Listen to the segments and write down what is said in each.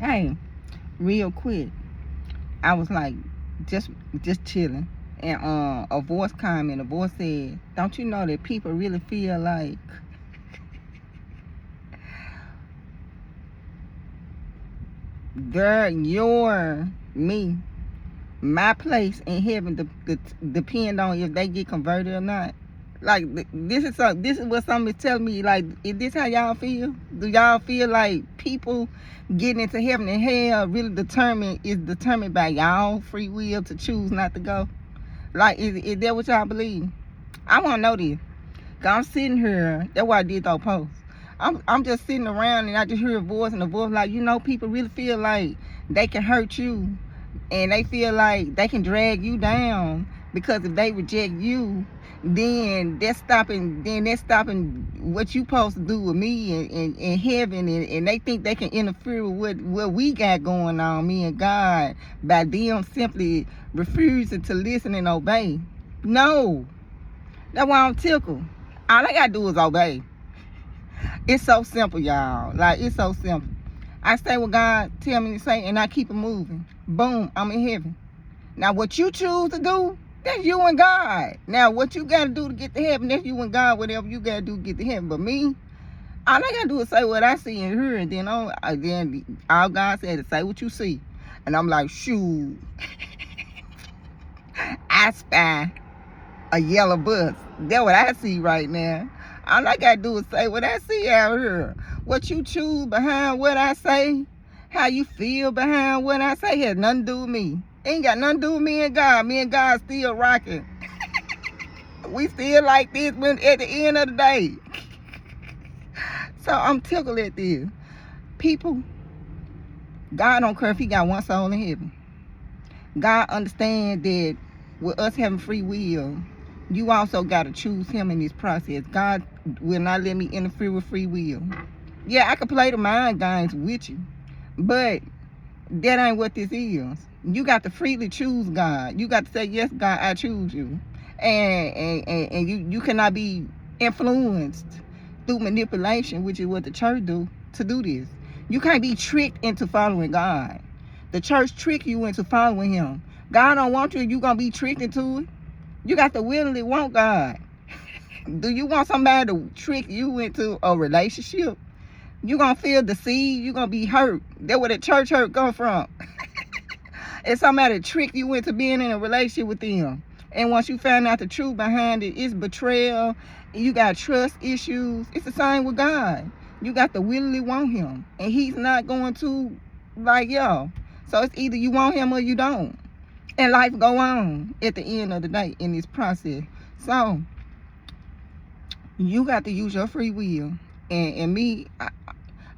Hey, real quick, I was like, just just chilling, and a voice came and a voice said, "Don't you know that people really feel like they're your me, my place in heaven depend on if they get converted or not." Like this is what somebody's telling me. Like, is this how y'all feel? Do y'all feel like people getting into heaven and hell really determined by y'all free will to choose not to go? Like, is that what y'all believe? I want to know this. Cause I'm sitting here. That's why I did those posts. I'm just sitting around and I just hear a voice, and the voice like, people really feel like they can hurt you, and they feel like they can drag you down, because if they reject you, then that's stopping what you supposed to do with me in heaven, and they think they can interfere with what we got going on, me and God, by them simply refusing to listen and obey. No, that's why I'm tickled. All I gotta do is obey. It's so simple, y'all. Like, it's so simple. I say what God tell me to say, and I keep it moving. Boom, I'm in heaven. Now, what you choose to do, that's you and God. Now, what you got to do to get to heaven, that's you and God. Whatever you got to do to get to heaven. But me, all I got to do is say what I see and hear, and then all God said is say what you see. And I'm like, shoot, I spy a yellow bus. That's what I see right now. All I got to do is say what I see out here. What you choose behind what I say, how you feel behind what I say, has nothing to do with me. Ain't got nothing to do with me and God. Me and God still rocking. We still like this when at the end of the day. So I'm tickled at this. People, God don't care if he got one soul in heaven. God understands that with us having free will, you also got to choose him in this process. God will not let me interfere with free will. Yeah, I can play the mind games with you, but that ain't what this is. You got to freely choose God. You got to say, yes, God, I choose you. And you cannot be influenced through manipulation, which is what the church do, to do this. You can't be tricked into following God. The church trick you into following him. God don't want you gonna be tricked into it. You got to willingly want God. Do you want somebody to trick you into a relationship? You gonna feel deceived. You gonna be hurt. That's where the church hurt come from. It's somebody trick you into being in a relationship with them. And once you find out the truth behind it, it's betrayal. You got trust issues. It's the same with God. You got to willingly want him. And he's not going to, like, y'all. So it's either you want him or you don't. And life go on at the end of the day in this process. So you got to use your free will. And me,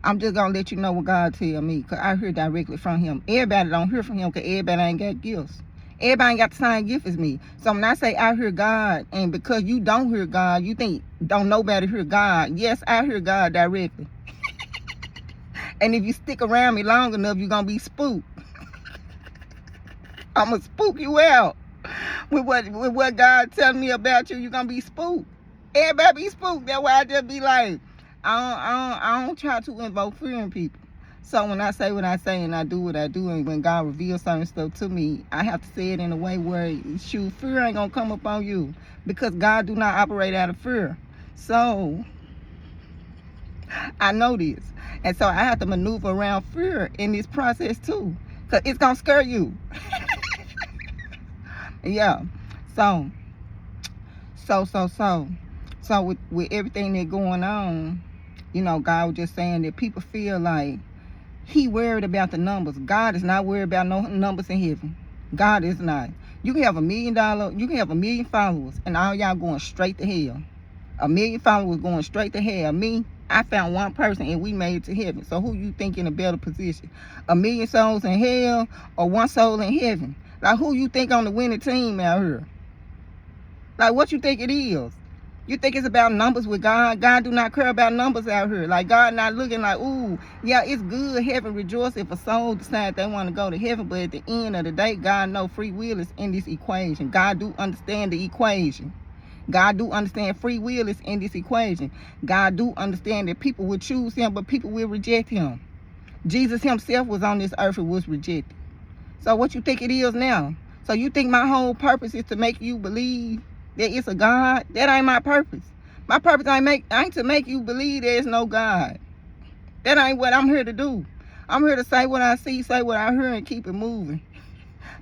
I'm just gonna let you know what God tell me, because I hear directly from him. Everybody don't hear from him because everybody ain't got gifts. Everybody ain't got the same gift as me. So when I say I hear God, and because you don't hear God, you think don't nobody hear God. Yes, I hear God directly. And if you stick around me long enough, you're gonna be spooked. I'm gonna spook you out with what God telling me about you. You're gonna be spooked. Everybody be spooked. That's why I just be like, I don't try to invoke fear in people. So when I say what I say and I do what I do, and when God reveals certain stuff to me, I have to say it in a way where, shoot, fear ain't gonna come up on you, because God do not operate out of fear. So I know this, and so I have to maneuver around fear in this process too, because it's gonna scare you. Yeah. So with everything that's going on, God was just saying that people feel like he worried about the numbers. God is not worried about no numbers in heaven. God is not. You can have $1 million, you can have 1 million followers, and all y'all going straight to hell. 1 million followers going straight to hell. Me, I found one person and we made it to heaven. So who you think in a better position? 1 million souls in hell or one soul in heaven? Like, who you think on the winning team out here? Like, what you think it is? You think it's about numbers with God? God do not care about numbers out here. Like, God not looking like, ooh, yeah, it's good, heaven rejoice if a soul decides they want to go to heaven. But at the end of the day, God know free will is in this equation. God do understand the equation. God do understand free will is in this equation. God do understand that people will choose him, but people will reject him. Jesus himself was on this earth and was rejected. So what you think it is now? So you think my whole purpose is to make you believe that it's a God? That ain't my purpose. My purpose ain't to make you believe there is no God. That ain't what I'm here to do. I'm here to say what I see, say what I hear, and keep it moving.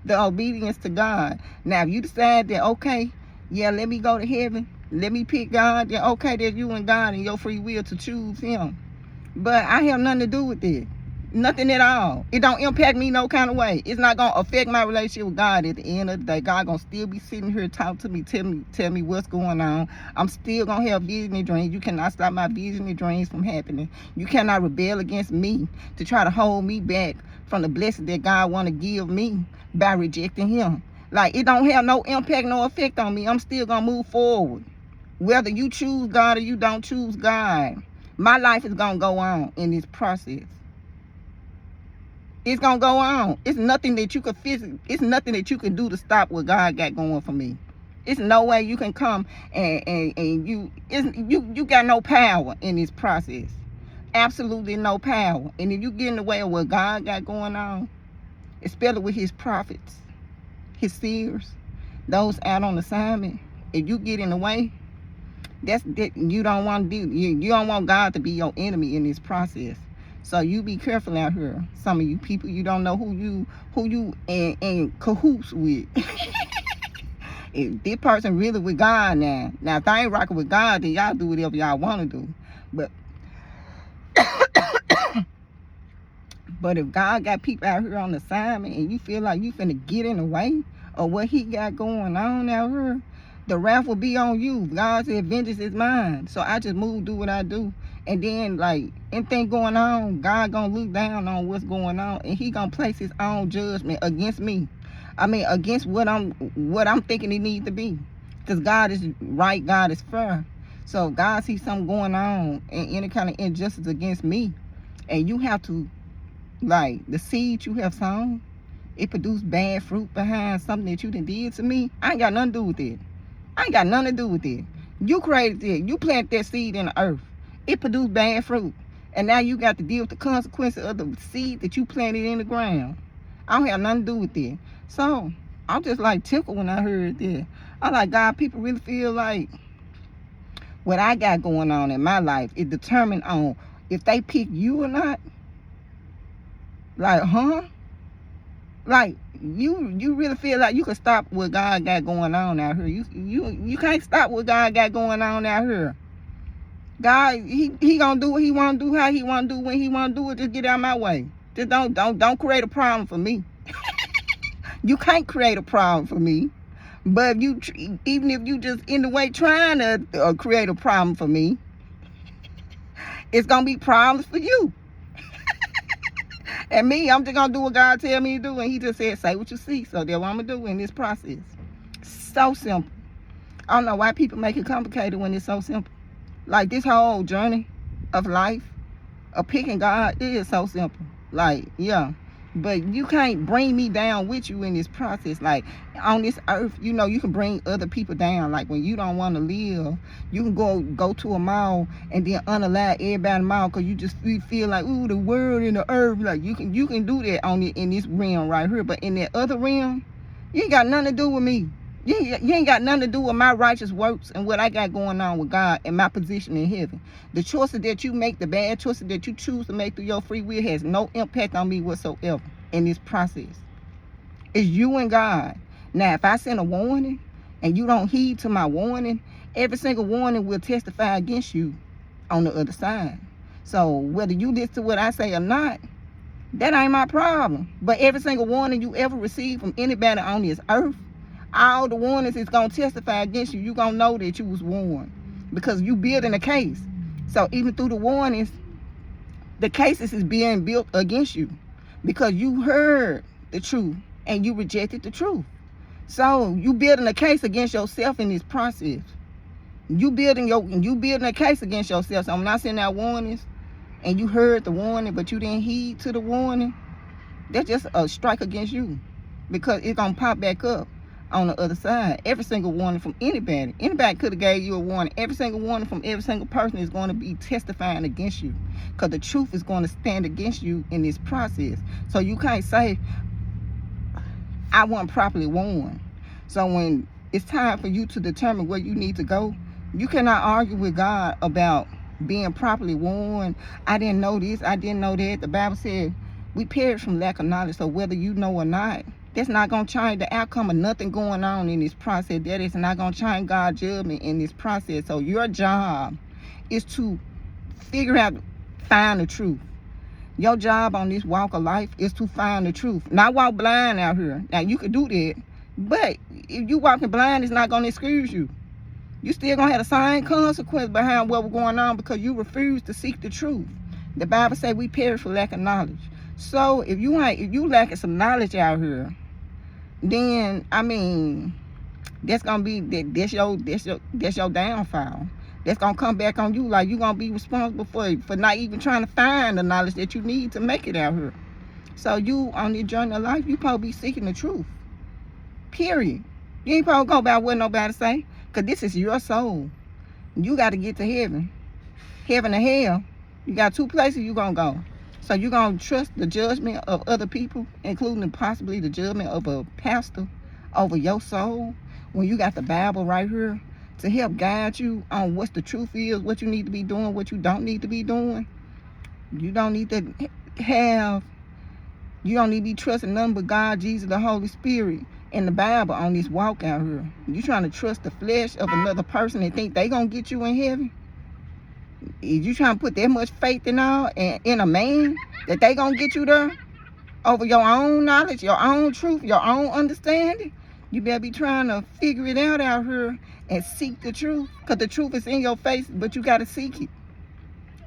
The obedience to God. Now, if you decide that, okay, yeah, let me go to heaven, let me pick God, then okay, there's you and God and your free will to choose him. But I have nothing to do with it. Nothing at all. It don't impact me no kind of way. It's not going to affect my relationship with God at the end of the day. God going to still be sitting here talking to me, tell me what's going on. I'm still going to have vision and dreams. You cannot stop my vision and dreams from happening. You cannot rebel against me to try to hold me back from the blessing that God want to give me by rejecting him. Like, it don't have no impact, no effect on me. I'm still going to move forward. Whether you choose God or you don't choose God, my life is going to go on in this process. It's gonna go on. It's nothing that you can it's nothing that you can do to stop what God got going for me. It's no way you can come and you got no power in this process. Absolutely no power. And if you get in the way of what God got going on, especially with his prophets, his seers, those out on assignment, if you get in the way, that you don't want to do. You don't want God to be your enemy in this process. So you be careful out here. Some of you people, you don't know who you in cahoots with. If this person really with God now. Now if they ain't rocking with God, then y'all do whatever y'all want to do. But but if God got people out here on assignment and you feel like you finna get in the way of what he got going on out here, the wrath will be on you. God said, vengeance is mine. So I just move, do what I do. And then, like, anything going on, God gonna look down on what's going on, and he gonna place his own judgment against me. I mean, against what I'm thinking it needs to be. Because God is right, God is fair. So God sees something going on and any kind of injustice against me. And you have to, like, the seed you have sown, it produced bad fruit behind something that you done did to me. I ain't got nothing to do with it. I ain't got nothing to do with it. You created it. You planted that seed in the earth. It produced bad fruit. And now you got to deal with the consequences of the seed that you planted in the ground. I don't have nothing to do with it. So, I'm just like tickled when I heard that. I'm like, God, people really feel like what I got going on in my life is determined on if they pick you or not. Like, huh? Like, you really feel like you can stop what God got going on out here. You can't stop what God got going on out here. God, he gonna do what he want to do, how he want to do, when he want to do it. Just get out of my way. Just don't create a problem for me. You can't create a problem for me. But even if you just in the way trying to create a problem for me, it's gonna be problems for you. And me, I'm just gonna do what God tell me to do, and he just said, say what you see. So that's what I'm gonna do in this process. So simple. I don't know why people make it complicated when it's so simple. Like, this whole journey of life, of picking God, it is so simple. Like, yeah. But you can't bring me down with you in this process. Like, on this earth, you know, you can bring other people down. Like, when you don't want to live, you can go to a mall and then unallow everybody in the mall because you feel like, ooh, the world and the earth. Like, you can do that in this realm right here. But in that other realm, you ain't got nothing to do with me. You ain't got nothing to do with my righteous works and what I got going on with God and my position in heaven. The choices that you make, the bad choices that you choose to make through your free will has no impact on me whatsoever in this process. It's you and God. Now, if I send a warning and you don't heed to my warning, every single warning will testify against you on the other side. So whether you listen to what I say or not, that ain't my problem. But every single warning you ever receive from anybody on this earth, all the warnings is going to testify against you. You're going to know that you was warned because you building a case. So even through the warnings, the cases is being built against you because you heard the truth and you rejected the truth. So you building a case against yourself in this process. You building a case against yourself. So I'm not sending out warnings and you heard the warning but you didn't heed to the warning. That's just a strike against you because it's going to pop back up. on the other side. Every single warning from anybody. Anybody could have gave you a warning. Every single warning from every single person is going to be testifying against you, because the truth is going to stand against you in this process. So you can't say, I wasn't properly warned. So when it's time for you to determine where you need to go, you cannot argue with God about being properly warned. I didn't know this, I didn't know that. The Bible said we perish from lack of knowledge. So whether you know or not, that's not going to change the outcome of nothing going on in this process. That is not going to change God's judgment in this process. So your job is to figure out, find the truth. Your job on this walk of life is to find the truth. Not walk blind out here. Now, you could do that, but if you walking blind, it's not going to excuse you. You still going to have the same consequence behind what was going on, because you refuse to seek the truth. The Bible says we perish for lack of knowledge. So if you lacking some knowledge out here, then I mean, that's gonna be that's your downfall. That's gonna come back on you. Like, you're gonna be responsible for not even trying to find the knowledge that you need to make it out here. So you, on your journey of life, you supposed to be seeking the truth. Period. You ain't supposed to go by what nobody say, because this is your soul. You got to get to heaven. Heaven and hell. You got two places you gonna go. So you're going to trust the judgment of other people, including possibly the judgment of a pastor, over your soul, when you got the Bible right here to help guide you on what the truth is, what you need to be doing, what you don't need to be doing. You don't need to be trusting nothing but God, Jesus, the Holy Spirit, and the Bible on this walk out here. You trying to trust the flesh of another person and think they going to get you in heaven? Is you trying to put that much faith in a man that they gonna get you there over your own knowledge, your own truth, your own understanding? You better be trying to figure it out here and seek the truth, because the truth is in your face, but you got to seek it.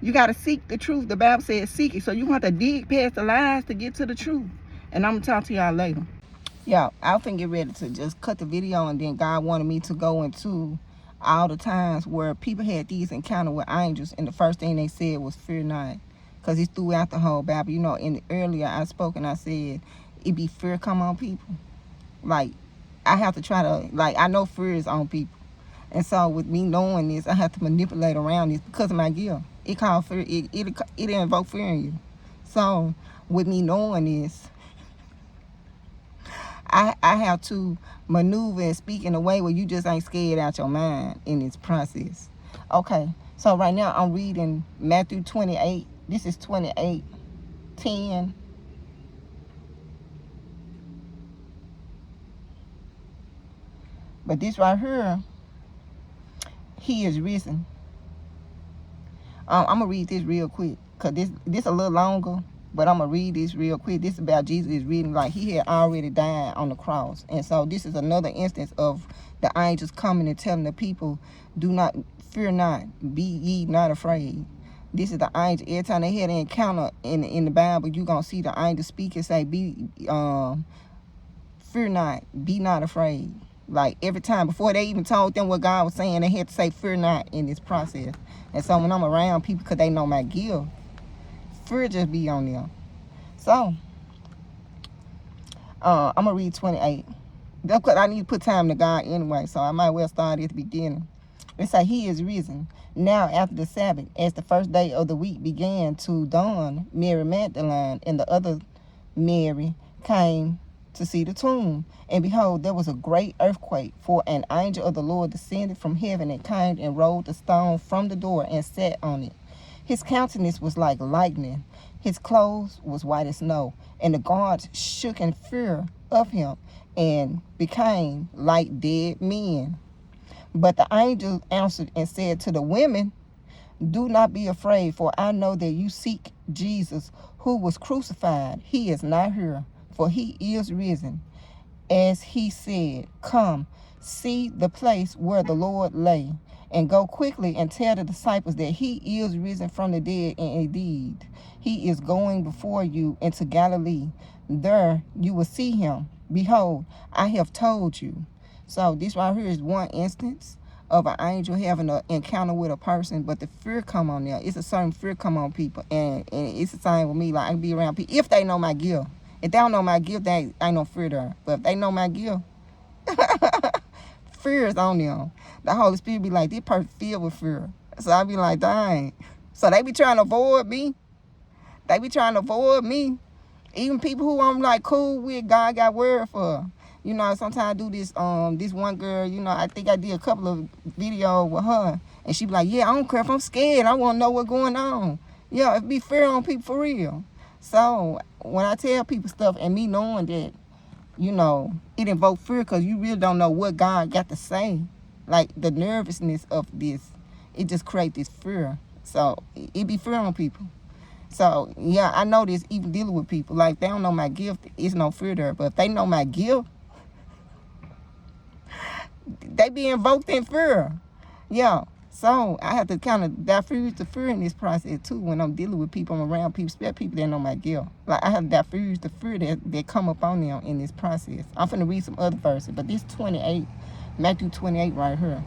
You got to seek the truth. The Bible says seek it. So you have to dig past the lies to get to the truth. And I'm gonna talk to y'all later. Y'all, I finna get ready to just cut the video, and then God wanted me to go into all the times where people had these encounters with angels, and the first thing they said was, fear not. Because it's throughout the whole Bible. You know, earlier I spoke and I said, it be fear come on people. Like, I have to try to, like, I know fear is on people. And so with me knowing this, I have to manipulate around this because of my gift. It called fear, it invoked fear in you. So with me knowing this, I have to maneuver and speak in a way where you just ain't scared out your mind in this process. Okay, so right now I'm reading Matthew 28. This is 28:10. But this right here, he is risen. I'm going to read this real quick, because this a little longer. But I'm going to read this real quick. This is about Jesus is reading like he had already died on the cross. And so this is another instance of the angels coming and telling the people, do not, fear not, be ye not afraid. This is the angel. Every time they had an encounter in the Bible, you're going to see the angel speak and say, fear not, be not afraid. Like, every time, before they even told them what God was saying, they had to say, fear not, in this process. And so when I'm around people, because they know my gift, fear just be on them. So, I'm going to read 28. Because I need to put time to God anyway, so I might well start at the beginning. It say, he is risen. Now after the Sabbath, as the first day of the week began to dawn, Mary Magdalene and the other Mary came to see the tomb. And behold, there was a great earthquake, for an angel of the Lord descended from heaven and came and rolled the stone from the door and sat on it. His countenance was like lightning. His clothes was white as snow. And the guards shook in fear of him and became like dead men. But the angel answered and said to the women, do not be afraid, for I know that you seek Jesus, who was crucified. He is not here, for he is risen. As he said, come, see the place where the Lord lay, and go quickly and tell the disciples that he is risen from the dead, and indeed he is going before you into Galilee. There you will see him. Behold, I have told you. So this right here is one instance of an angel having an encounter with a person, but the fear come on there. It's a certain fear come on people, and it's the same with me. Like, I can be around people if they know my gift. If they don't know my gift, they ain't no fear there. But if they know my gift, Fear is on them. The Holy Spirit be like, this person filled with fear. So I be like, dang. So they be trying to avoid me. They be trying to avoid me. Even people who I'm like cool with, God got word for. You know, sometimes I do this one girl, you know, I think I did a couple of videos with her. And she be like, yeah, I don't care if I'm scared. I want to know what's going on. Yeah, it be fear on people for real. So when I tell people stuff and me knowing that, you know, it invokes fear because you really don't know what God got to say. Like the nervousness of this, it just creates this fear. So it be fear on people. So yeah, I know this even dealing with people. Like they don't know my gift, it's no fear there. But if they know my gift, they be invoked in fear. Yeah. So I have to kind of diffuse the fear in this process too when I'm dealing with people, I'm around people, especially people that know my gift. Like I have to diffuse the fear that come up on them in this process. I'm finna read some other verses, but this 28, Matthew 28 right here.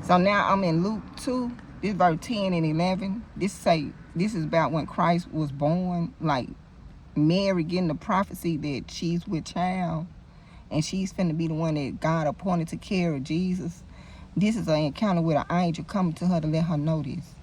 So now I'm in Luke 2, this verse 10 and 11. This is about when Christ was born, like Mary getting the prophecy that she's with child and she's finna be the one that God appointed to carry Jesus. This is an encounter with an angel coming to her to let her know this.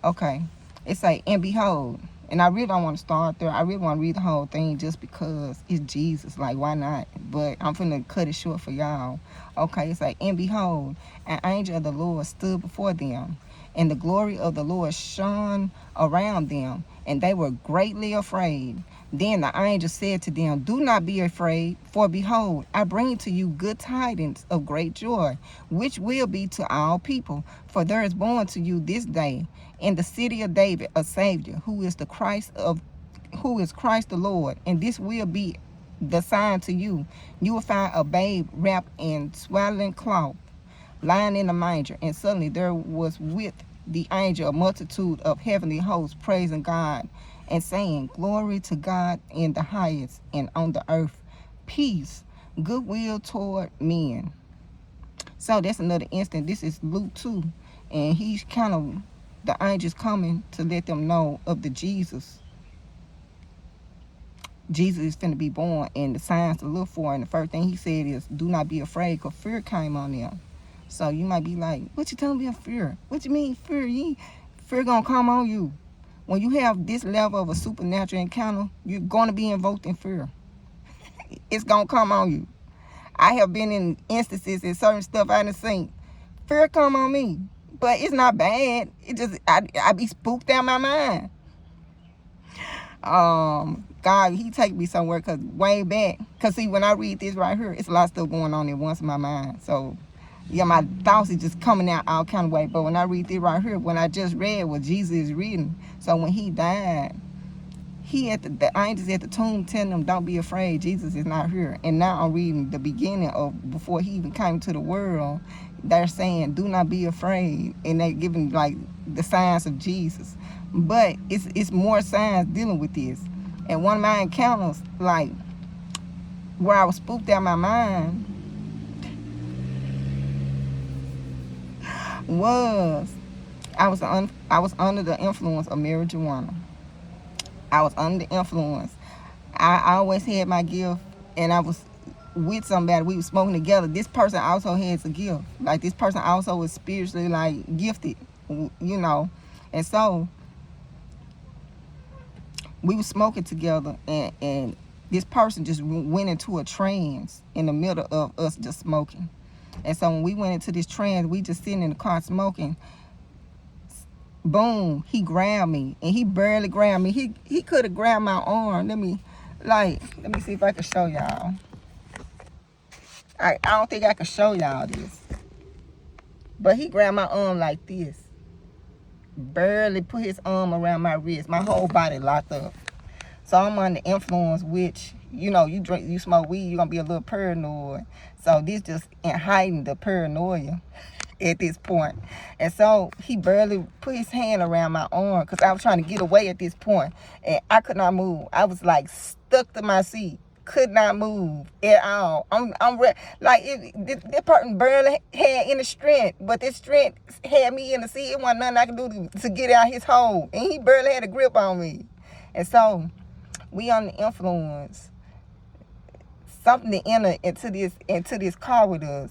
Okay, it's like, and behold, and I really don't want to start there. I really want to read the whole thing just because it's Jesus. Like, why not? But I'm finna cut it short for y'all. Okay, it's like, and behold, an angel of the Lord stood before them, and the glory of the Lord shone around them, and they were greatly afraid. Then the angel said to them, do not be afraid, for behold, I bring to you good tidings of great joy, which will be to all people. For there is born to you this day in the city of David a Savior, who is Christ the Lord. And this will be the sign to you. You will find a babe wrapped in swaddling cloth, lying in a manger. And suddenly there was with the angel a multitude of heavenly hosts, praising God and saying, glory to God in the highest, and on the earth peace, goodwill toward men. So that's another instant. This is Luke 2, and he's kind of, the angel's coming to let them know of the Jesus. Jesus is finna be born, and the signs to look for. And the first thing he said is, do not be afraid, because fear came on them. So you might be like, what you telling me of fear? What you mean fear? Fear gonna come on you. When you have this level of a supernatural encounter, you're going to be invoked in fear. It's going to come on you. I have been in instances and certain stuff I done seen. Fear come on me. But it's not bad. It just, I be spooked out my mind. God, he take me somewhere because way back. Because see, when I read this right here, it's a lot of stuff going on at once in my mind. So yeah, my thoughts is just coming out all kind of way. But when I read this right here, when I just read what Jesus is reading, so when he died, the angels at the tomb telling them, don't be afraid, Jesus is not here. And now I'm reading the beginning of before he even came to the world. They're saying, do not be afraid. And they're giving like the signs of Jesus. But it's more signs dealing with this. And one of my encounters, like where I was spooked out my mind, was I was under the influence of marijuana. I was under the influence. I always had my gift, and I was with somebody. We were smoking together. This person also has a gift. Like this person also was spiritually like gifted, you know. And so we were smoking together, and this person just went into a trance in the middle of us just smoking. And so when we went into this trance, we just sitting in the car smoking. Boom, he grabbed me, and he barely grabbed me. He could have grabbed my arm. Let me see if I can show y'all. I don't think I can show y'all this. But he grabbed my arm like this. Barely put his arm around my wrist. My whole body locked up. So I'm under influence, which, you know, you smoke weed, you're going to be a little paranoid. So this just heightened the paranoia at this point. And so he barely put his hand around my arm because I was trying to get away at this point. And I could not move. I was like stuck to my seat. Could not move at all. This person barely had any strength, but this strength had me in the seat. It wasn't nothing I could do to get out his hold. And he barely had a grip on me. And so we on the influence. Something to enter into this car with us.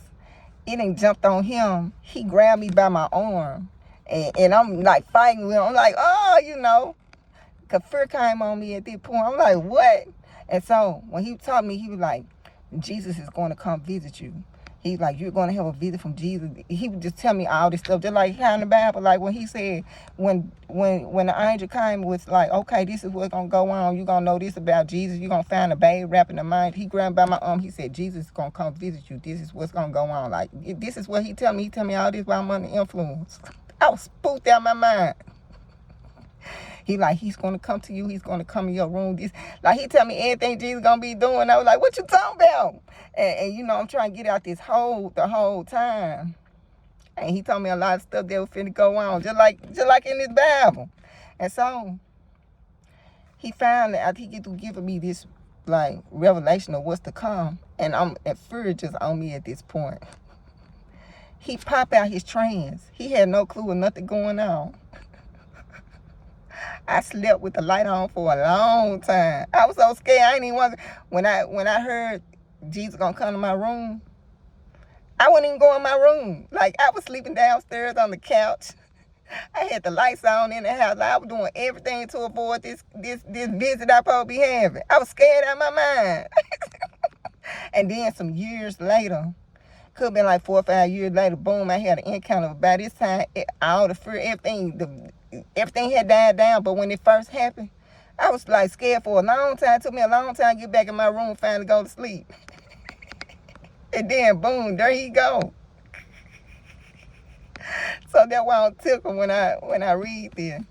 It ain't jumped on him. He grabbed me by my arm. And I'm like fighting with him. I'm like, oh, because fear came on me at this point. I'm like, what? And so when he taught me, he was like, Jesus is going to come visit you. He's like, you're going to have a visit from Jesus. He would just tell me all this stuff, just like how in the Bible, like when he said, when the angel came, was like, okay, this is what's going to go on. You're going to know this about Jesus. You're going to find a babe wrapped in the mind. He grabbed by my arm. He said, Jesus is going to come visit you. This is what's going to go on. Like, this is what he tell me. He tell me all this while I'm under influence. I was spooked out of my mind. He like, he's going to come to you. He's going to come in your room. Like, he tell me everything Jesus going to be doing. I was like, what you talking about? And I'm trying to get out the whole time. And he told me a lot of stuff that was finna go on, just like in this Bible. And so, he finally, after he get through giving me this, like, revelation of what's to come, and I'm at fear just on me at this point. He popped out his trance. He had no clue of nothing going on. I slept with the light on for a long time. I was so scared. I didn't even want to. When I heard Jesus gonna come to my room, I wouldn't even go in my room. Like, I was sleeping downstairs on the couch. I had the lights on in the house. I was doing everything to avoid this visit I supposed to be having. I was scared out of my mind. And then some years later, could have been like 4 or 5 years later, boom, I had an encounter. By this time, all the fear, everything had died down. But when it first happened, I was like scared for a long time. It took me a long time to get back in my room and finally go to sleep. And then boom, there you go. So that's why I'm tickled when I read this.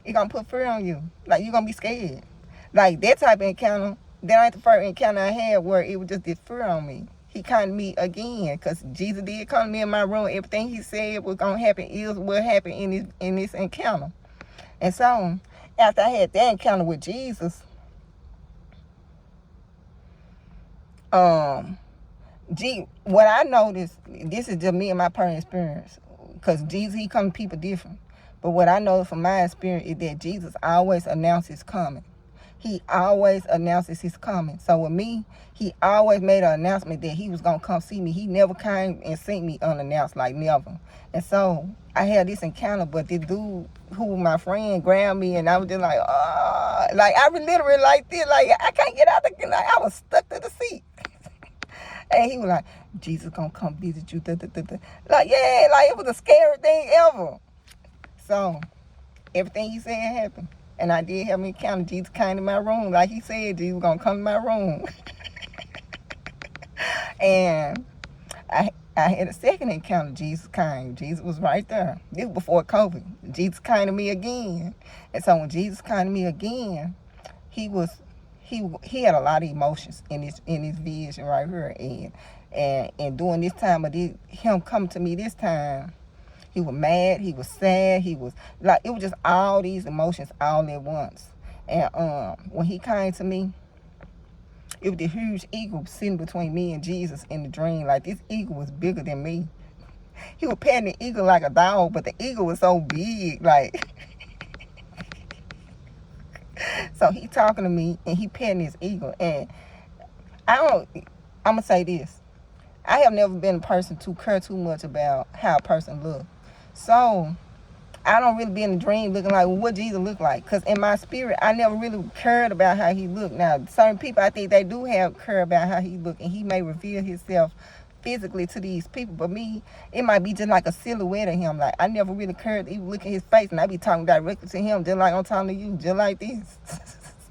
It gonna put fear on you. Like, you're gonna be scared. Like, that type of encounter, that ain't the first encounter I had where it was just this fear on me. He came to me again, because Jesus did come to me in my room. Everything he said was gonna happen is what happened in this encounter. And so, after I had that encounter with Jesus, what I noticed, this is just me and my personal experience, because Jesus, he come to people different. But what I know from my experience is that Jesus always announces coming. He always announces his coming. So with me, he always made an announcement that he was going to come see me. He never came and seen me unannounced, like never. And so I had this encounter, but this dude who was my friend grabbed me, and I was just like, oh, like, I literally like this, like, I can't get out the, like, I was stuck to the seat. And he was like, Jesus gonna come visit you, da, da, da, da. Like, yeah, like, it was the scariest thing ever. So everything he said happened. And I did have an encounter. Jesus came to my room. Like he said, Jesus was going to come to my room. And I had a second encounter. Jesus came. Jesus was right there. This was before COVID. Jesus came to me again. And so when Jesus came to me again, he had a lot of emotions in his vision right here. And during this time of him coming to me this time, he was mad, he was sad, he was like, it was just all these emotions all at once. And when he came to me, it was the huge eagle sitting between me and Jesus in the dream. Like, this eagle was bigger than me. He was petting the eagle like a dog, but the eagle was so big, like. So he talking to me and he petting his eagle. And I'm gonna say this. I have never been a person to care too much about how a person looks. So I don't really be in the dream looking like, well, what Jesus look like. Because in my spirit, I never really cared about how he looked. Now, certain people, I think they do care about how he look. And he may reveal himself physically to these people. But me, it might be just like a silhouette of him. Like, I never really cared to even look at his face. And I be talking directly to him, just like I'm talking to you, just like this.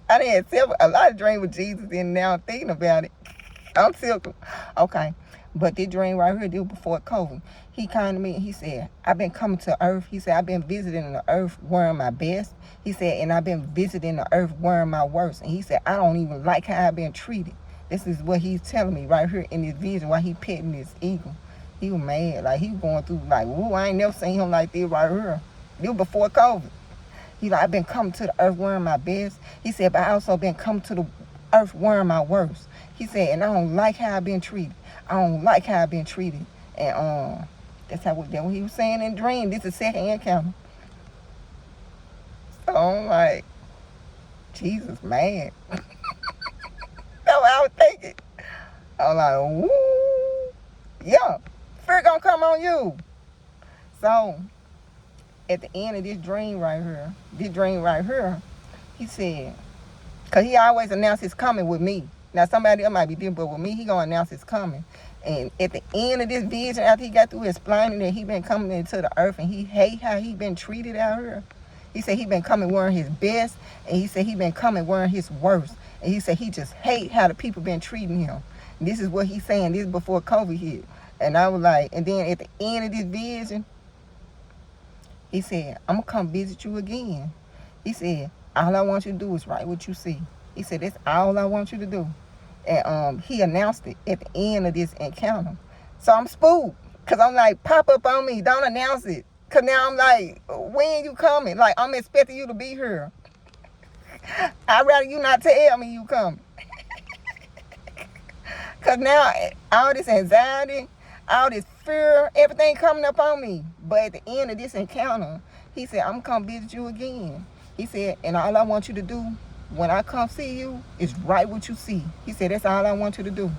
I done had a lot of dreams with Jesus, and now I'm thinking about it. I'm still, okay. But this dream right here, this was before COVID. He came to me and he said, I've been coming to earth. He said, I've been visiting the earth wearing my best. He said, and I've been visiting the earth wearing my worst. And he said, I don't even like how I've been treated. This is what he's telling me right here in his vision while he petting this eagle. He was mad. Like, he was going through, like, woo, I ain't never seen him like this right here. This was before COVID. He like, I've been coming to the earth wearing my best. He said, but I also been coming to the earth wearing my worst. He said, and I don't like how I've been treated. I don't like how I've been treated. And that's what he was saying in the dream. This is the second encounter. So I'm like, Jesus, man. That's what I was thinking. I was like, woo. Yeah, fear gonna come on you. So, at the end of this dream right here, he said, because he always announced his coming with me. Now, somebody else might be different, but with me, he going to announce his coming. And at the end of this vision, after he got through explaining that he been coming into the earth and he hate how he been treated out here, he said he been coming wearing his best, and he said he been coming wearing his worst. And he said he just hate how the people been treating him. And this is what he's saying. This is before COVID hit. And I was like, and then at the end of this vision, he said, I'm going to come visit you again. He said, all I want you to do is write what you see. He said, that's all I want you to do. And he announced it at the end of this encounter. So I'm spooked, because I'm like, pop up on me. Don't announce it. Because now I'm like, when you coming? Like, I'm expecting you to be here. I'd rather you not tell me you coming. Because now all this anxiety, all this fear, everything coming up on me. But at the end of this encounter, he said, I'm going to visit you again. He said, and all I want you to do when I come see you is write what you see. He said, that's all I want you to do.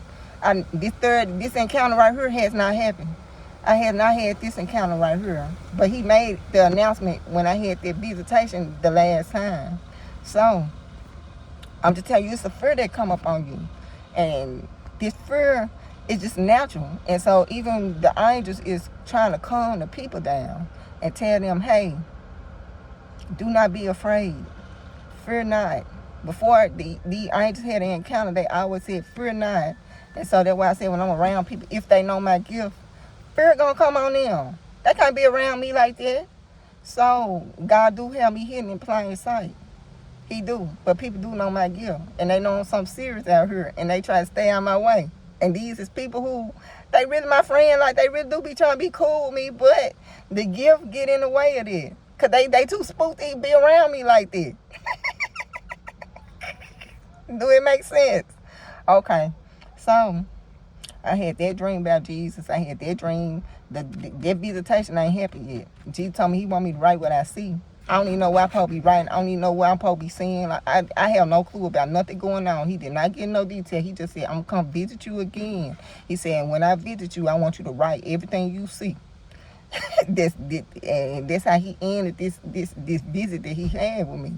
This encounter right here has not happened. I have not had this encounter right here. But he made the announcement when I had that visitation the last time. So, I'm just telling you, it's a fear that come up on you. And this fear is just natural. And so even the angels is trying to calm the people down and tell them, hey, do not be afraid. Fear not. Before the angels had an encounter, they always said, fear not. And so that's why I said when I'm around people, if they know my gift, fear gonna come on them. They can't be around me like that. So God do have me hidden in plain sight. He do. But people do know my gift. And they know I'm something serious out here. And they try to stay out my way. And these is people who, they really my friend, like they really do be trying to be cool with me, but the gift get in the way of it. Cause they too spooked to be around me like that. Do it make sense? Okay. So I had that dream about Jesus. I had that dream. That visitation ain't happened yet. Jesus told me he want me to write what I see. I don't even know what I'm supposed to be writing. I don't even know what I'm supposed to be saying. Like, I have no clue about nothing going on. He did not get no detail. He just said, I'm going to come visit you again. He said, when I visit you, I want you to write everything you see. That's how he ended this visit that he had with me.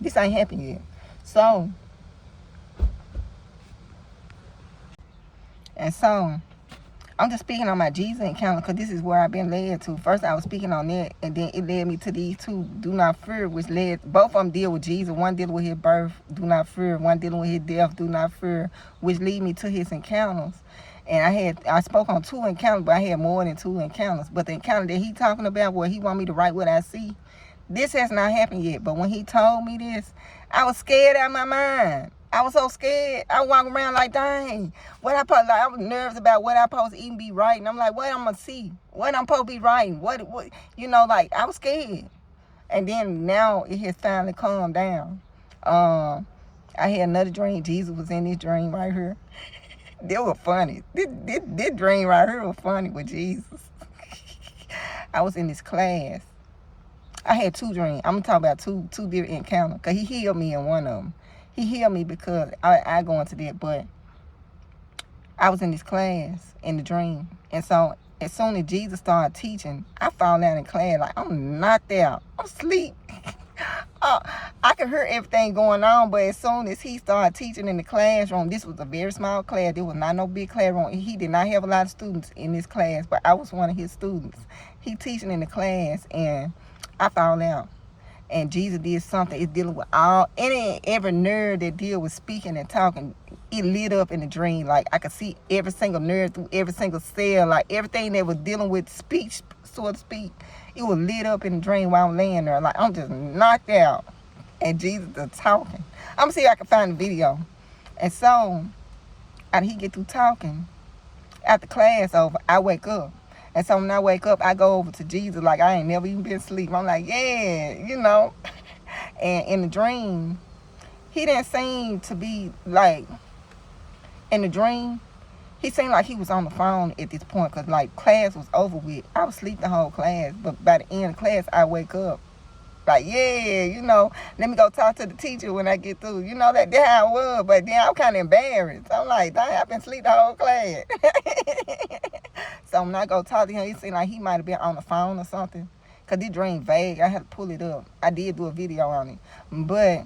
This ain't happened yet. So, I'm just speaking on my Jesus encounter because this is where I've been led to. First, I was speaking on that, and then it led me to these two, do not fear, which led, both of them deal with Jesus. One dealing with his birth, do not fear. One dealing with his death, do not fear, which lead me to his encounters. And I spoke on 2 encounters, but I had more than 2 encounters. But the encounter that he talking about where he want me to write what I see, this has not happened yet. But when he told me this, I was scared out of my mind. I was so scared. I walk around like, dang, I was nervous about what I supposed to even be writing. I'm like, what I'm going to see? What I'm supposed to be writing? What, like, I was scared. And then now it has finally calmed down. I had another dream. Jesus was in this dream right here. They were funny. This dream right here was funny with Jesus. I was in this class. I had 2 dreams. I'm going to talk about two different encounters. Because he healed me in one of them. He healed me because I go into that. But I was in this class in the dream. And so as soon as Jesus started teaching, I fall down in class like I'm knocked out. I'm asleep. I could hear everything going on, but as soon as he started teaching in the classroom, this was a very small class. There was not no big classroom. He did not have a lot of students in this class, but I was one of his students. He teaching in the class, and I fall out. And Jesus did something. It's dealing with every nerve that deal with speaking and talking. It lit up in the dream. Like I could see every single nerve through every single cell. Like everything that was dealing with speech, so to speak, it was lit up in the dream while I'm laying there. Like I'm just knocked out. And Jesus is talking. I'm gonna see if I can find the video. And so, after he get through talking, after class over, I wake up. And so when I wake up, I go over to Jesus like I ain't never even been asleep. I'm like, yeah. And in the dream, he didn't seem to be like, in the dream, he seemed like he was on the phone at this point because like class was over with. I was asleep the whole class, but by the end of class, I wake up. Like, yeah, let me go talk to the teacher when I get through. That's how it was. But then I'm kind of embarrassed. I'm like, dang, I've been asleep the whole class. So when I go talk to him, it seemed like he might have been on the phone or something. Because this dream vague. I had to pull it up. I did do a video on it. But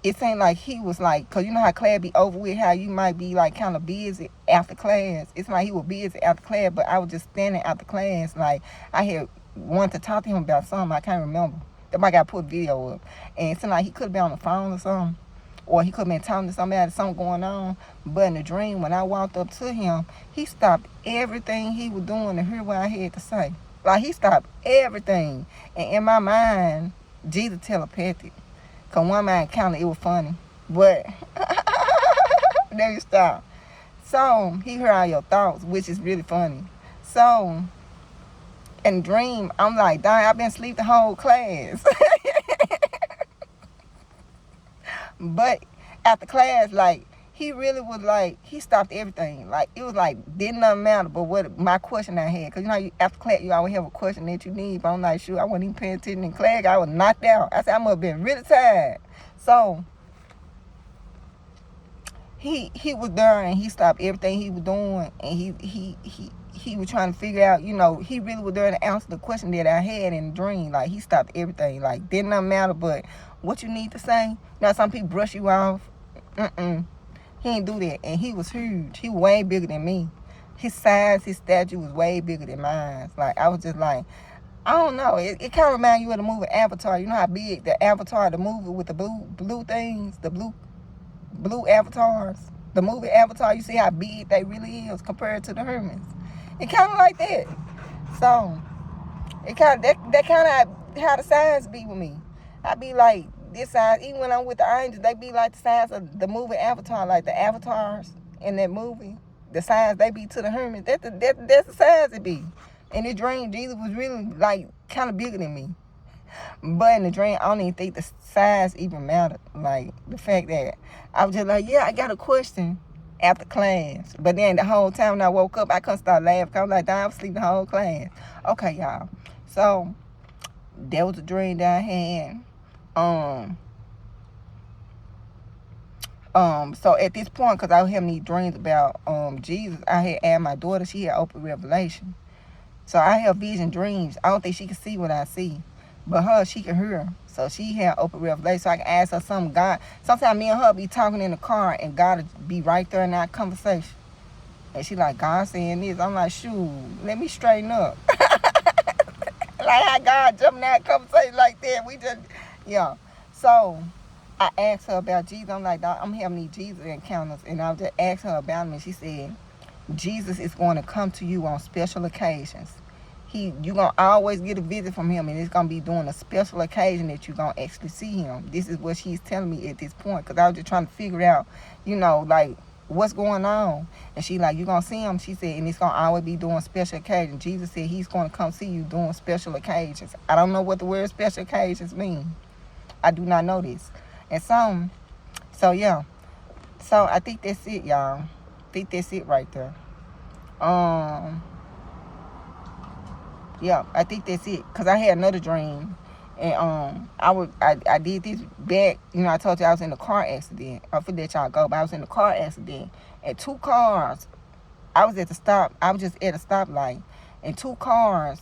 it seemed like he was like, because you know how class be over with, how you might be like kind of busy after class. It's like he was busy after class, but I was just standing after class. Like, I had wanted to talk to him about something. I can't remember. That might got put video up. And it seemed like he could have been on the phone or something. Or he could have been talking to somebody, something going on. But in the dream, when I walked up to him, he stopped everything he was doing to hear what I had to say. Like, he stopped everything. And in my mind, Jesus telepathic. Because one mind counted, it was funny. But, there you stop. So, he heard all your thoughts, which is really funny. So, in the dream, I'm like, dang, I've been asleep the whole class. But after class, like, he really was like, he stopped everything. Like, it was like, didn't nothing matter but what my question I had. Because, after class, you always have a question that you need. But I'm like, shoot, I wasn't even paying attention in class. I was knocked out. I said, I must have been really tired. So, he was there and he stopped everything he was doing. And he was trying to figure out, he really was there to answer the question that I had in the dream. Like, he stopped everything. Like, didn't nothing matter but what you need to say. Some people brush you off. He didn't do that. And he was huge. He was way bigger than me. His size, his stature was way bigger than mine. Like, I was just like, I don't know. It kind of reminds you of the movie Avatar. You know how big the Avatar, the movie with the blue things, the blue avatars. The movie Avatar, you see how big they really is compared to the humans. It kind of like that. So, it kind of, that kind of how the size be with me. I be like this size. Even when I'm with the angels, they be like the size of the movie Avatar, like the avatars in that movie. The size they be to the humans. That's the size it be. In the dream, Jesus was really like kind of bigger than me. But in the dream, I don't even think the size even mattered. Like, the fact that I was just like, yeah, I got a question after class. But then the whole time when I woke up, I couldn't start laughing. I was like, damn, I was asleep the whole class. Okay, y'all. So, that was a dream that I had. So at this point, because I was having these dreams about Jesus, I had asked my daughter, she had open revelation. So I have vision dreams. I don't think she can see what I see. But her, she can hear. So she had open revelation. So I can ask her something. God, sometimes me and her be talking in the car and God will be right there in our conversation. And she like, God saying this. I'm like, shoot, let me straighten up. Like how God jumping in that conversation like that. We just, yeah. So I asked her about Jesus. I'm like, I'm having these Jesus encounters. And I just asked her about him. And she said, Jesus is going to come to you on special occasions. You're going to always get a visit from him, and it's going to be during a special occasion that you're going to actually see him. This is what she's telling me at this point, because I was just trying to figure out, like, what's going on. And she like, you're going to see him, she said, and it's going to always be during special occasions. Jesus said he's going to come see you during special occasions. I don't know what the word special occasions mean. I do not know this. And so yeah. So I think that's it, y'all. I think that's it right there. Yeah, I think that's it. Cause I had another dream, and I did this back. I told you I was in a car accident. I forget let y'all go, but I was in a car accident, and two cars. I was at the stop. I was just at a stoplight, and two cars.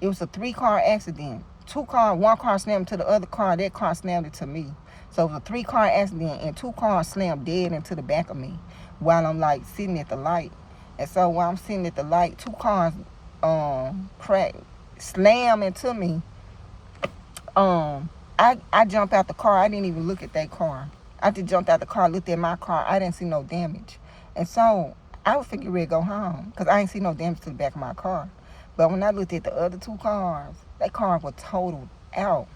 It was a 3-car accident. One car slammed to the other car. That car slammed into me. So it was a 3-car accident, and 2 cars slammed dead into the back of me while I'm like sitting at the light. And so while I'm sitting at the light, 2 cars slam into me. I jumped out the car. I didn't even look at that car. I just jumped out the car, looked at my car. I didn't see no damage. And so I was figuring to go home because I didn't see no damage to the back of my car. But when I looked at the other 2 cars, that car was totaled out.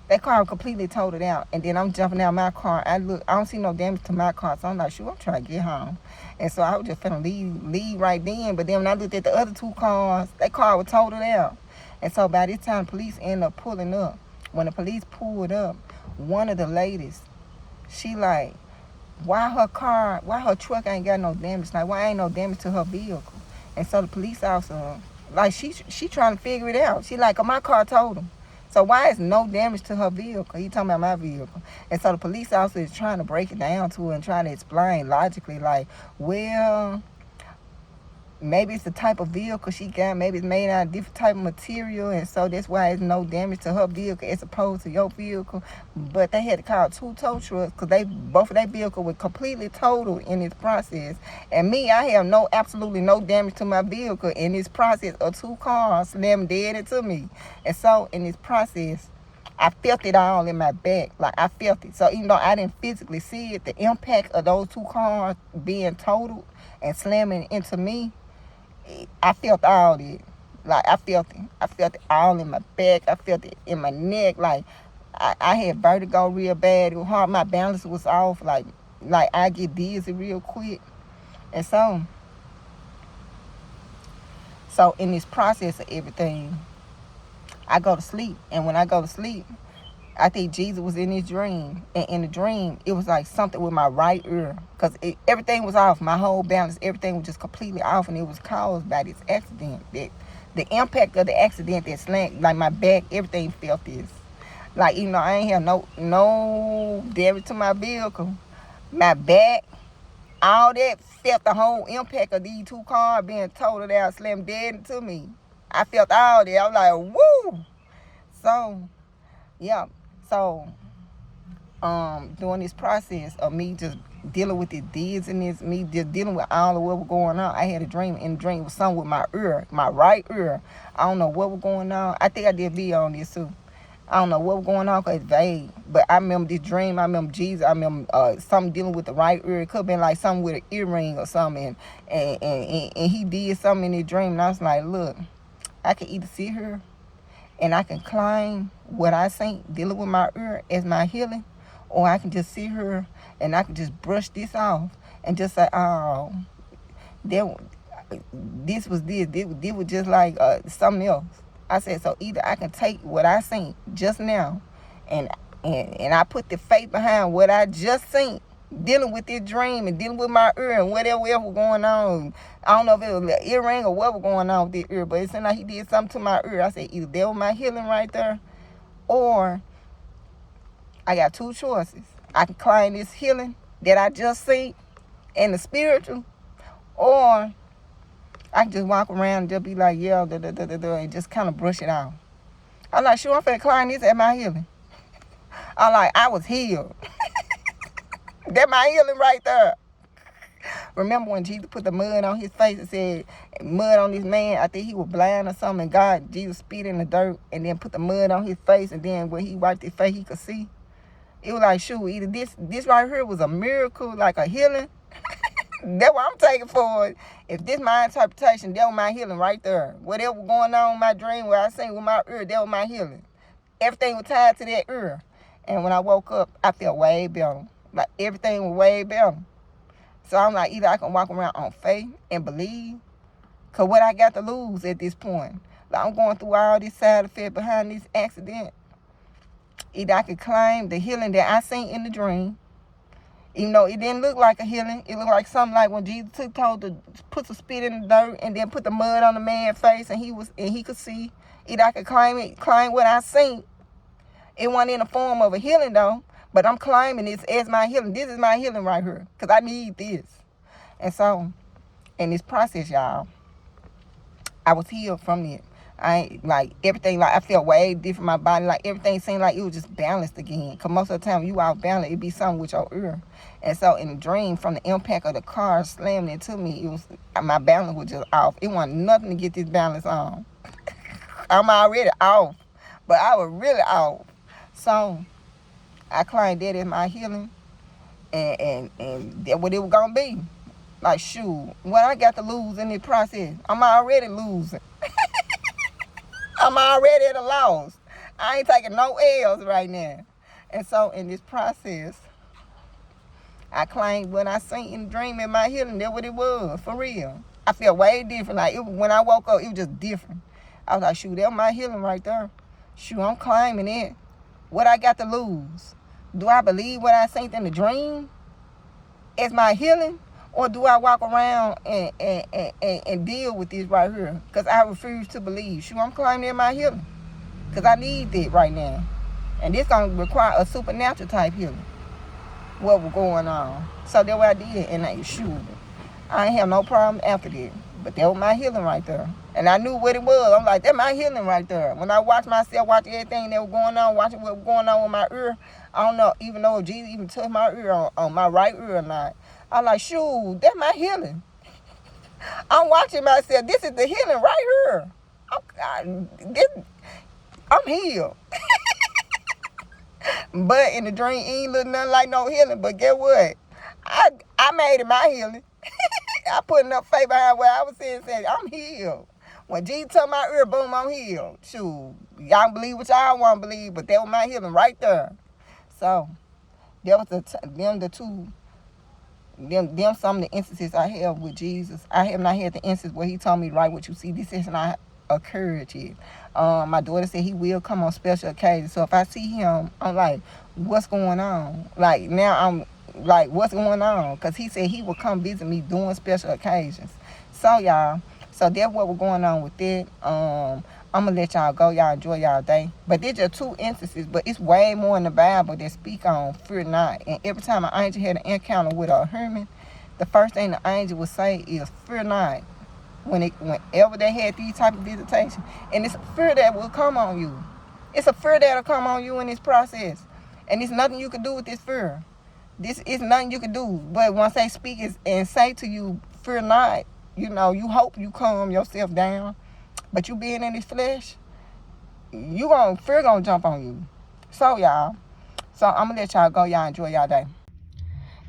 That car was completely totaled out. And then I'm jumping out my car. I don't see no damage to my car. So I'm like, shoot, I'm trying to get home. And so I was just finna leave right then. But then when I looked at the other 2 cars, that car was totaled out. And so by this time, the police ended up pulling up. When the police pulled up, one of the ladies, she like, why her truck ain't got no damage? Like, why ain't no damage to her vehicle? And so the police officer, like, she trying to figure it out. She like, oh, my car totaled him. So why is no damage to her vehicle? He talking about my vehicle. And so the police officer is trying to break it down to her and trying to explain logically, like, well, maybe it's the type of vehicle she got. Maybe it's made out of different type of material, and so that's why it's no damage to her vehicle as opposed to your vehicle. But they had to call 2 tow trucks because both of their vehicle were completely totaled in this process. And me, I have absolutely no damage to my vehicle in this process of 2 cars slammed dead into me. And so in this process, I felt it all in my back. Like, I felt it. So even though I didn't physically see it, the impact of those 2 cars being totaled and slamming into me, I felt all it. Like, I felt it. I felt it all in my back. I felt it in my neck. Like, I had vertigo real bad. It was hard. My balance was off. Like I get dizzy real quick. And so in this process of everything, I go to sleep. And when I go to sleep, I think Jesus was in his dream. And in the dream, it was like something with my right ear. Because everything was off. My whole balance, everything was just completely off. And it was caused by this accident. The impact of the accident that slammed, like my back, everything felt this. Like, I ain't have no damage to my vehicle. My back, all that felt the whole impact of these 2 cars being totaled out, slammed dead into me. I felt all that. I was like, woo! So, yeah. So, during this process of me just dealing with the dizziness, me just dealing with all of what was going on, I had a dream, and the dream was something with my ear, my right ear. I don't know what was going on. I think I did a video on this too. I don't know what was going on because it's vague. But I remember this dream. I remember Jesus. I remember something dealing with the right ear. It could have been like something with an earring or something. And he did something in his dream. And I was like, look, I can either sit here and I can claim what I think dealing with my ear as my healing, or I can just sit here and I can just brush this off and just say, oh, this was just like something else. I said, so either I can take what I seen just now and I put the faith behind what I just seen, dealing with this dream and dealing with my ear and whatever else was going on. I don't know if it was an earring or what was going on with the ear, but it seemed like he did something to my ear. I said, either that was my healing right there, or I got 2 choices. I can claim this healing that I just seen and the spiritual, or I can just walk around and just be like, yeah, and just kind of brush it off. I'm like, sure, I'm finna claim this as my healing. I'm like, I was healed. That my healing right there. Remember when Jesus put the mud on his face and said, mud on this man, I think he was blind or something, and God, Jesus spit in the dirt and then put the mud on his face, and then when he wiped his face, he could see. It was like, shoot, either this right here was a miracle, like a healing. That's what I'm taking for it. If this my interpretation, that was my healing right there. Whatever was going on in my dream, where I seen with my ear, that was my healing. Everything was tied to that ear. And when I woke up, I felt way better. Like, everything was way better. So I'm like, either I can walk around on faith and believe, because what I got to lose at this point? Like, I'm going through all this side effect behind this accident. Either I could claim the healing that I seen in the dream, even though it didn't look like a healing. It looked like something like when Jesus told to put some spit in the dirt and then put the mud on the man's face and he could see. Either I could claim what I seen. It wasn't in the form of a healing though, but I'm claiming this as my healing. This is my healing right here, because I need this. And so, in this process, y'all, I was healed from it. Everything, like, I felt way different. My body, like, everything seemed like it was just balanced again. Because most of the time, you out balanced, it'd be something with your ear. And so, in the dream, from the impact of the car slamming into me, my balance was just off. It wasn't nothing to get this balance on. I'm already off, but I was really off. So, I claimed that as my healing, and that's what it was going to be. Like, shoot, what I got to lose in this process, I'm already losing. I'm already at a loss. I ain't taking no L's right now. And so in this process, I claimed what I seen in the dream in my healing. That's what it was, for real. I feel way different. Like, when I woke up, it was just different. I was like, shoot, that's my healing right there. Shoot, I'm claiming it. What I got to lose? Do I believe what I seen in the dream as my healing? Or do I walk around and deal with this right here? Because I refuse to believe. Shoot, I'm claiming my healing. Because I need that right now. And this going to require a supernatural type healing. What was going on. So that's what I did. And I ain't have no problem after that. But that was my healing right there. And I knew what it was. I'm like, that's my healing right there. When I watched myself, watch everything that was going on, watching what was going on with my ear, I don't know, even though if Jesus even touched my ear on my right ear or not. I'm like, shoot, that's my healing. I'm watching myself. This is the healing right here. I'm healed. But in the dream, he ain't look nothing like no healing. But guess what? I made it my healing. I put enough faith behind what I was saying, I'm healed. When Jesus took my ear, boom, I'm healed. Shoot, y'all believe what y'all want to believe, but that was my healing right there. So, that was them some of the instances I have with Jesus. I have not had the instance where he told me, right, what you see, this has not occurred yet. My daughter said he will come on special occasions. So if I see him, I'm like, what's going on? Like, now I'm like, what's going on? Because he said he will come visit me during special occasions. So, y'all, so that's what was going on with that. I'm going to let y'all go. Y'all enjoy y'all day. But these are 2 instances, but it's way more in the Bible that speak on fear not. And every time an angel had an encounter with a Herman, the first thing the angel would say is, fear not. Whenever they had these type of visitation. And it's a fear that will come on you. It's a fear that will come on you in this process. And there's nothing you can do with this fear. This is nothing you can do. But once they speak and say to you, fear not, you hope you calm yourself down. But you being in this flesh, fear gonna jump on you. So, y'all. So, I'm going to let y'all go. Y'all enjoy y'all day.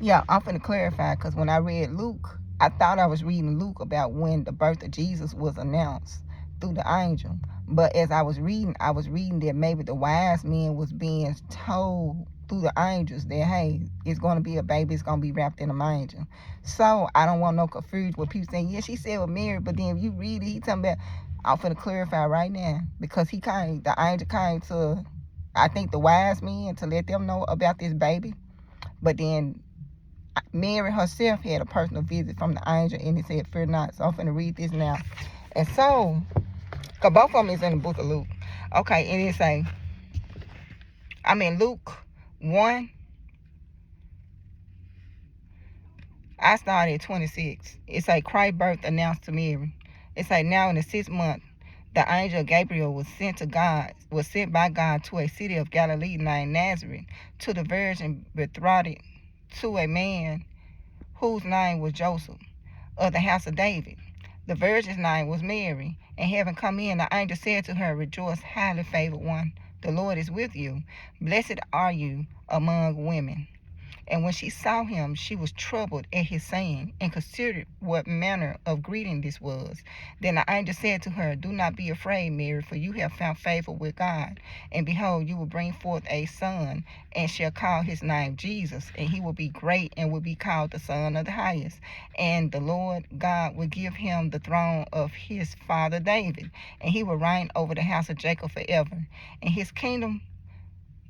Yeah, I'm finna clarify, because when I read Luke, I thought I was reading Luke about when the birth of Jesus was announced through the angel. But as I was reading that maybe the wise men was being told through the angels that, hey, it's going to be a baby, it's going to be wrapped in a manger. So I don't want no confusion with people saying, yeah, she said with Mary, but then if you read it, he talking about, I'm finna clarify right now, because the angel came to, I think, the wise men to let them know about this baby. But then Mary herself had a personal visit from the angel, and it said, fear not. So I'm finna read this now. And so, because both of them is in the book of Luke. Okay, and it say, I'm in Luke 1. I started at 26. It say, Christ's birth announced to Mary. It say, now in the 6th month, the angel Gabriel was sent by God to a city of Galilee named Nazareth, to the virgin betrothed to a man whose name was Joseph, of the house of David. The virgin's name was Mary. And having come in, the angel said to her, rejoice, highly favored one, the Lord is with you. Blessed are you among women. And when she saw him, she was troubled at his saying, and considered what manner of greeting this was. Then the angel said to her, do not be afraid, Mary, for you have found favor with God. And behold, you will bring forth a son, and shall call his name Jesus. And he will be great, and will be called the Son of the Highest. And the Lord God will give him the throne of his father David, and he will reign over the house of Jacob forever. And his kingdom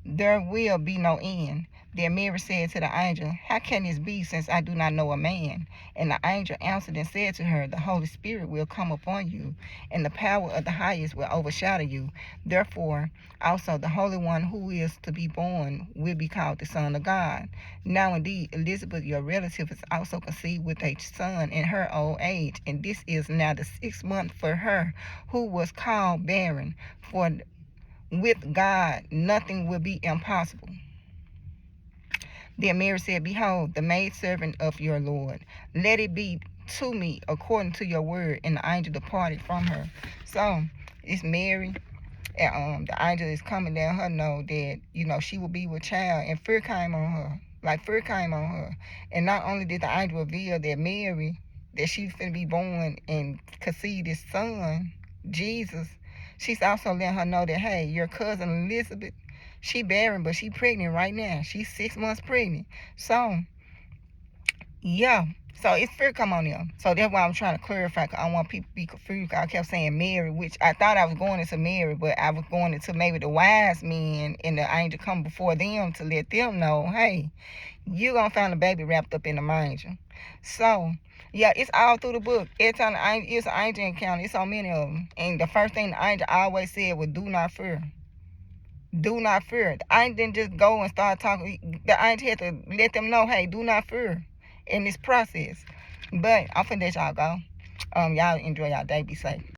there will be no end. Then Mary said to the angel, how can this be, since I do not know a man? And the angel answered and said to her, the Holy Spirit will come upon you, and the power of the highest will overshadow you. Therefore, also the Holy One who is to be born will be called the Son of God. Now indeed, Elizabeth, your relative, is also conceived with a son in her old age, and this is now the 6th month for her, who was called barren. For with God nothing will be impossible. Then Mary said, behold, the maidservant of your Lord, let it be to me according to your word. And the angel departed from her. So it's Mary, and the angel is coming down her know that, she will be with child, and fear came on her. Fear came on her. And not only did the angel reveal that Mary, that she's going to be born and conceive this son, Jesus, she's also letting her know that, hey, your cousin Elizabeth, she barren, but she pregnant right now. She's 6 months pregnant. So, yeah. So, it's fear come on them. So, that's why I'm trying to clarify, because I don't want people to be confused. I kept saying Mary, which I thought I was going into Mary, but I was going into maybe the wise men, and the angel come before them to let them know, hey, you're going to find a baby wrapped up in a manger. So, yeah, it's all through the book. Every time it's an angel encounter, it's so many of them. And the first thing the angel always said was, do not fear. Do not fear. I didn't just go and start talking. I had to let them know, hey, do not fear in this process. But I'm finna let y'all go. Y'all enjoy y'all day. Be safe.